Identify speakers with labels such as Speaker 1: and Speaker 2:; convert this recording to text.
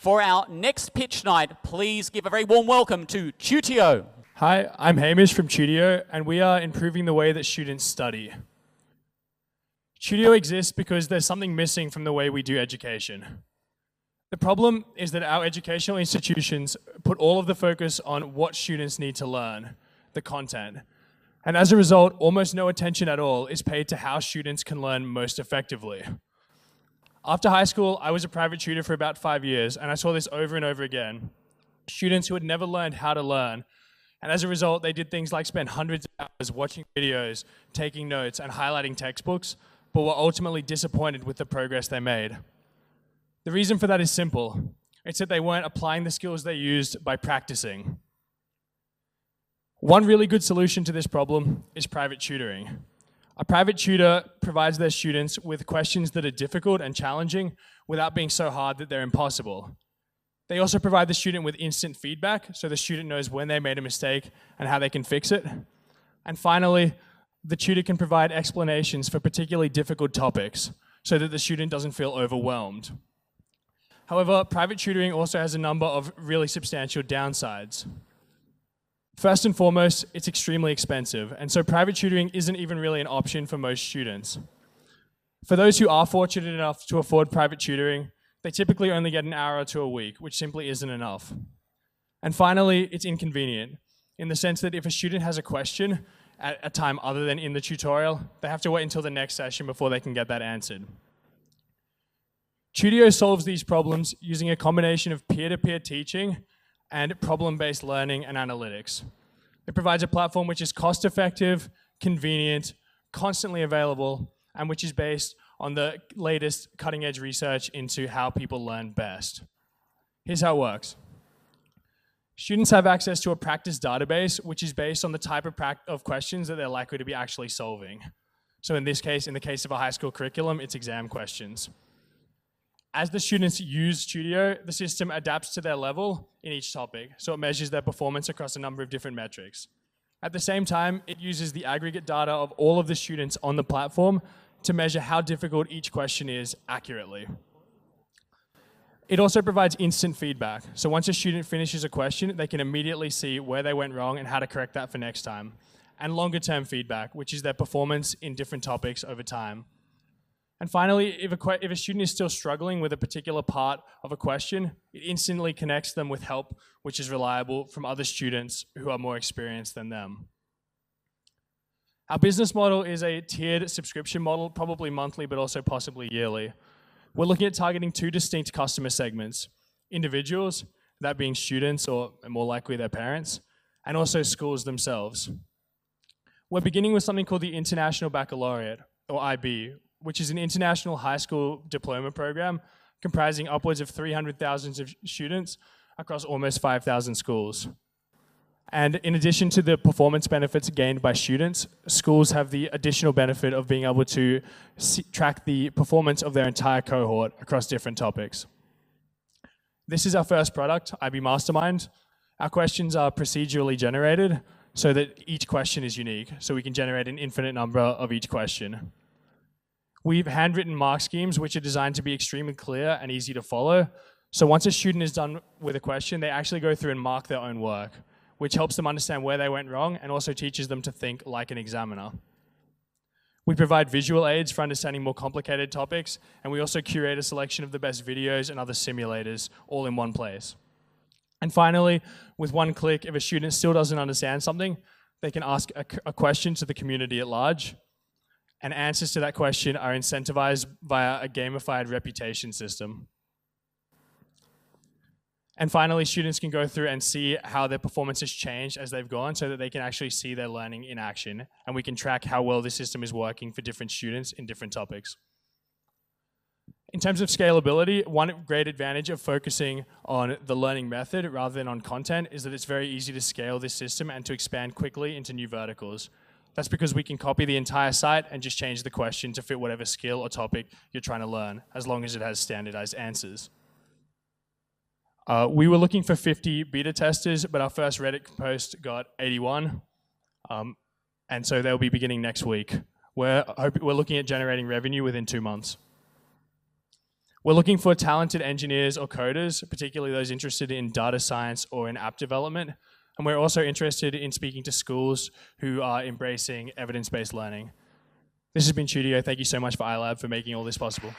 Speaker 1: For our next pitch night, please give a very warm welcome to Tutio.
Speaker 2: Hi, I'm Hamish from Tutio, and we are improving the way that students study. Tutio exists because there's something missing from the way we do education. The problem is that our educational institutions put all of the focus on what students need to learn, the content. And as a result, almost no attention at all is paid to how students can learn most effectively. After high school, I was a private tutor for about 5 years, and I saw this over and over again. Students who had never learned how to learn, and as a result, they did things like spend hundreds of hours watching videos, taking notes, and highlighting textbooks, but were ultimately disappointed with the progress they made. The reason for that is simple. It's that they weren't applying the skills they used by practicing. One really good solution to this problem is private tutoring. A private tutor provides their students with questions that are difficult and challenging without being so hard that they're impossible. They also provide the student with instant feedback, so the student knows when they made a mistake and how they can fix it. And finally, the tutor can provide explanations for particularly difficult topics so that the student doesn't feel overwhelmed. However, private tutoring also has a number of really substantial downsides. First and foremost, it's extremely expensive, and so private tutoring isn't even really an option for most students. For those who are fortunate enough to afford private tutoring, they typically only get an hour or two a week, which simply isn't enough. And finally, it's inconvenient, in the sense that if a student has a question at a time other than in the tutorial, they have to wait until the next session before they can get that answered. Tutio solves these problems using a combination of peer-to-peer teaching and problem-based learning and analytics. It provides a platform which is cost-effective, convenient, constantly available, and which is based on the latest cutting-edge research into how people learn best. Here's how it works. Students have access to a practice database, which is based on the type of questions that they're likely to be actually solving. So in this case, in the case of a high school curriculum, it's exam questions. As the students use Tutio, the system adapts to their level in each topic, so it measures their performance across a number of different metrics. At the same time, it uses the aggregate data of all of the students on the platform to measure how difficult each question is accurately. It also provides instant feedback, so once a student finishes a question, they can immediately see where they went wrong and how to correct that for next time. And longer-term feedback, which is their performance in different topics over time. And finally, if a student is still struggling with a particular part of a question, it instantly connects them with help which is reliable from other students who are more experienced than them. Our business model is a tiered subscription model, probably monthly, but also possibly yearly. We're looking at targeting two distinct customer segments: individuals, that being students or more likely their parents, and also schools themselves. We're beginning with something called the International Baccalaureate, or IB, which is an international high school diploma program comprising upwards of 300,000 students across almost 5,000 schools. And in addition to the performance benefits gained by students, schools have the additional benefit of being able to track the performance of their entire cohort across different topics. This is our first product, IB Mastermind. Our questions are procedurally generated so that each question is unique, so we can generate an infinite number of each question. We've handwritten mark schemes which are designed to be extremely clear and easy to follow. So once a student is done with a question, they actually go through and mark their own work, which helps them understand where they went wrong and also teaches them to think like an examiner. We provide visual aids for understanding more complicated topics, and we also curate a selection of the best videos and other simulators all in one place. And finally, with one click, if a student still doesn't understand something, they can ask a question to the community at large. And answers to that question are incentivized via a gamified reputation system. And finally, students can go through and see how their performance has changed as they've gone so that they can actually see their learning in action. And we can track how well the system is working for different students in different topics. In terms of scalability, one great advantage of focusing on the learning method rather than on content is that it's very easy to scale this system and to expand quickly into new verticals. That's because we can copy the entire site and just change the question to fit whatever skill or topic you're trying to learn, as long as it has standardized answers. We were looking for 50 beta testers, but our first Reddit post got 81. And so they'll be beginning next week. We're looking at generating revenue within 2 months. We're looking for talented engineers or coders, particularly those interested in data science or in app development. And we're also interested in speaking to schools who are embracing evidence-based learning. This has been Tutio. Thank you so much for ilab for making all this possible.